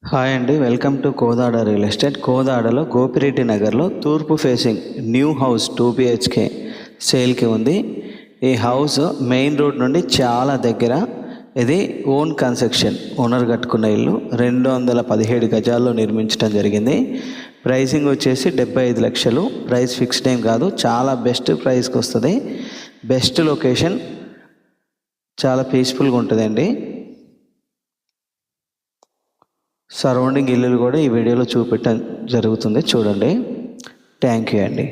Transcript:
Hi అండి, welcome to Kodada real estate. కోదాడలో గోపిరెడ్డి నగర్లో తూర్పు ఫేసింగ్ న్యూ హౌస్ 2 BHK సేల్కి ఉంది. ఈ హౌస్ మెయిన్ రోడ్ నుండి చాలా దగ్గర. ఇది ఓన్ కన్స్ట్రక్షన్, ఓనర్ కట్టుకున్న ఇల్లు. 217 గజాల్లో నిర్మించడం జరిగింది. ప్రైసింగ్ వచ్చేసి 75 లక్షలు. ప్రైస్ ఫిక్స్డ్ ఏం కాదు, చాలా బెస్ట్ ప్రైస్కి వస్తుంది. బెస్ట్ లొకేషన్, చాలా పీస్ఫుల్గా ఉంటుందండి. సరౌండింగ్ ఇల్లులు కూడా ఈ వీడియోలో చూపించడం జరుగుతుంది, చూడండి. థ్యాంక్ యూ అండి.